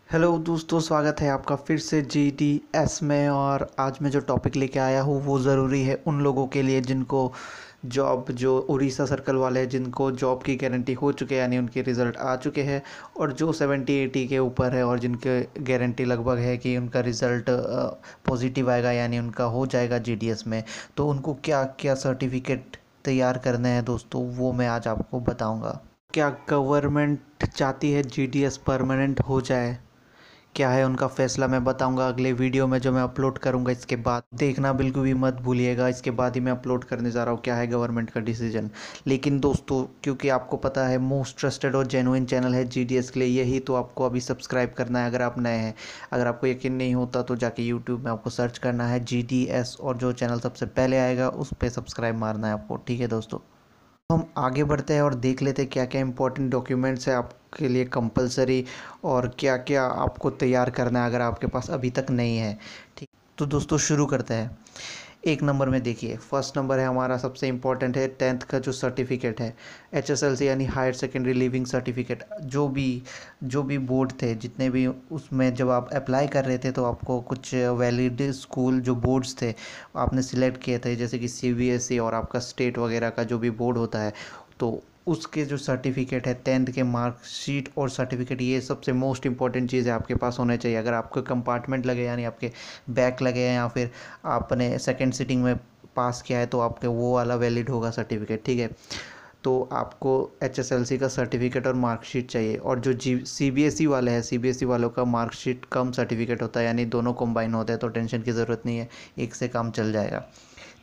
Hello दोस्तों, स्वागत है आपका फिर से GDS में। और आज मैं जो टॉपिक लेके आया हूँ वो ज़रूरी है उन लोगों के लिए जिनको जॉब, जो उड़ीसा सर्कल वाले हैं, जिनको जॉब की गारंटी हो चुके हैं, यानी उनके रिज़ल्ट आ चुके हैं, और जो 70-80 के ऊपर है और जिनके गारंटी लगभग है कि उनका रिज़ल्ट पॉजिटिव आएगा, यानी उनका हो जाएगा GDS में। तो उनको क्या क्या सर्टिफिकेट तैयार करने हैं दोस्तों, वो मैं आज आपको बताऊँगा। क्या गवर्नमेंट चाहती है GDS परमानेंट हो जाए? क्या है उनका फैसला, मैं बताऊंगा अगले वीडियो में जो मैं अपलोड करूंगा। इसके बाद देखना बिल्कुल भी मत भूलिएगा, इसके बाद ही मैं अपलोड करने जा रहा हूँ क्या है गवर्नमेंट का डिसीजन। लेकिन दोस्तों, क्योंकि आपको पता है मोस्ट ट्रस्टेड और जेन्युइन चैनल है GDS के लिए यही, तो आपको अभी सब्सक्राइब करना है अगर आप नए हैं। अगर आपको यकीन नहीं होता तो जाके यूट्यूब में आपको सर्च करना है GDS, और जो चैनल सबसे पहले आएगा उस पर सब्सक्राइब मारना है आपको। ठीक है दोस्तों, तो हम आगे बढ़ते हैं और देख लेते हैं क्या क्या इंपॉर्टेंट डॉक्यूमेंट्स है आपके लिए कंपलसरी, और क्या क्या आपको तैयार करना है अगर आपके पास अभी तक नहीं है। ठीक, तो दोस्तों शुरू करते हैं। एक नंबर में देखिए, फर्स्ट नंबर है हमारा, सबसे इम्पोर्टेंट है 10th का जो सर्टिफिकेट है, HSLC यानी हायर सेकेंडरी लिविंग सर्टिफिकेट। जो भी बोर्ड थे, जितने भी, उसमें जब आप अप्लाई कर रहे थे तो आपको कुछ वैलिड स्कूल जो बोर्ड्स थे आपने सिलेक्ट किए थे, जैसे कि CBSE और आपका स्टेट वगैरह का जो भी बोर्ड होता है, तो उसके जो सर्टिफिकेट है 10th के मार्कशीट और सर्टिफिकेट, ये सबसे मोस्ट इंपॉर्टेंट चीज़ है आपके पास होने चाहिए। अगर आपको कंपार्टमेंट लगे, यानी आपके बैक लगे हैं, या फिर आपने सेकंड सिटिंग में पास किया है, तो आपके वो वाला वैलिड होगा सर्टिफिकेट। ठीक है, तो आपको HSLC का सर्टिफिकेट और मार्कशीट चाहिए। और जो CBSE वाले हैं, CBSE वालों का मार्कशीट कम सर्टिफिकेट होता है, यानी दोनों कंबाइन होते हैं, तो टेंशन की ज़रूरत नहीं है, एक से काम चल जाएगा।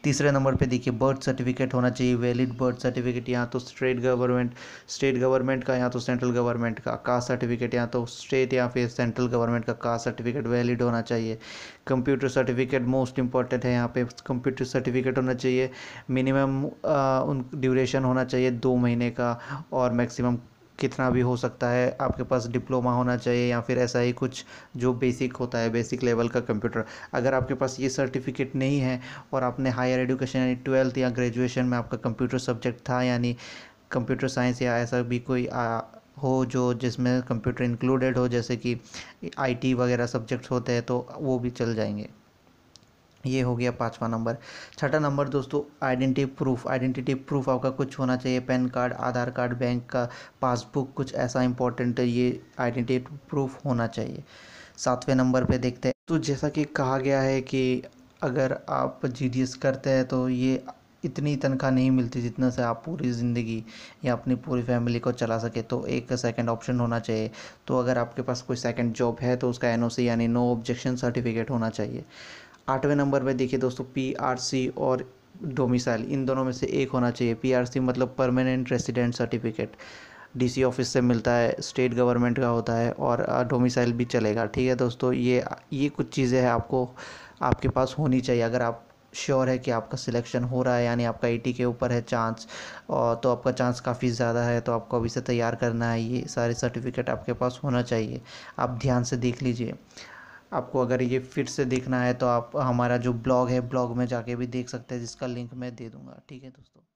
तीसरे नंबर पे देखिए, बर्थ सर्टिफिकेट होना चाहिए, वैलिड बर्थ सर्टिफिकेट, यहाँ तो स्टेट गवर्नमेंट का, यहाँ तो सेंट्रल गवर्नमेंट का। कास्ट सर्टिफिकेट, यहाँ तो स्टेट या फिर सेंट्रल गवर्नमेंट का कास्ट सर्टिफिकेट वैलिड होना चाहिए। कंप्यूटर सर्टिफिकेट मोस्ट इंपॉर्टेंट है, यहाँ पे कंप्यूटर सर्टिफिकेट होना चाहिए। मिनिमम उन ड्यूरेशन होना चाहिए 2 महीने का, और मैक्सिमम कितना भी हो सकता है, आपके पास डिप्लोमा होना चाहिए या फिर ऐसा ही कुछ जो बेसिक होता है, बेसिक लेवल का कंप्यूटर। अगर आपके पास ये सर्टिफिकेट नहीं है और आपने हायर एजुकेशन यानी 12th या ग्रेजुएशन में आपका कंप्यूटर सब्जेक्ट था, यानी कंप्यूटर साइंस या ऐसा भी कोई हो जो जिसमें कंप्यूटर इंक्लूडेड हो, जैसे कि IT वगैरह सब्जेक्ट्स होते हैं, तो वो भी चल जाएंगे। ये हो गया पाँचवा नंबर। छठा नंबर दोस्तों, आइडेंटिटी प्रूफ आपका कुछ होना चाहिए, पैन कार्ड, आधार कार्ड, बैंक का पासबुक, कुछ ऐसा इंपॉर्टेंट है, ये आइडेंटिटी प्रूफ होना चाहिए। सातवें नंबर पे देखते हैं, तो जैसा कि कहा गया है कि अगर आप GDS करते हैं तो ये इतनी तनख्वाह नहीं मिलती जितना से आप पूरी ज़िंदगी या अपनी पूरी फैमिली को चला सके, तो एक सेकंड ऑप्शन होना चाहिए। तो अगर आपके पास कोई सेकंड जॉब है तो उसका NOC यानी नो ऑब्जेक्शन सर्टिफिकेट होना चाहिए। आठवें नंबर पे देखिए दोस्तों, PRC और डोमिसाइल, इन दोनों में से एक होना चाहिए। PRC मतलब permanent resident certificate, DC office से मिलता है, स्टेट गवर्नमेंट का होता है, और डोमिसाइल भी चलेगा। ठीक है दोस्तों, ये कुछ चीज़ें हैं आपको आपके पास होनी चाहिए अगर आप श्योर है कि आपका सिलेक्शन हो रहा है, यानी आपका 80 के ऊपर है चांस, और तो आपका चांस काफ़ी ज़्यादा है, तो आपको अभी से तैयार करना है। ये सारे सर्टिफिकेट आपके पास होना चाहिए, आप ध्यान से देख लीजिए। आपको अगर ये फिर से देखना है तो आप हमारा जो ब्लॉग है, ब्लॉग में जाके भी देख सकते हैं, जिसका लिंक मैं दे दूँगा। ठीक है दोस्तों।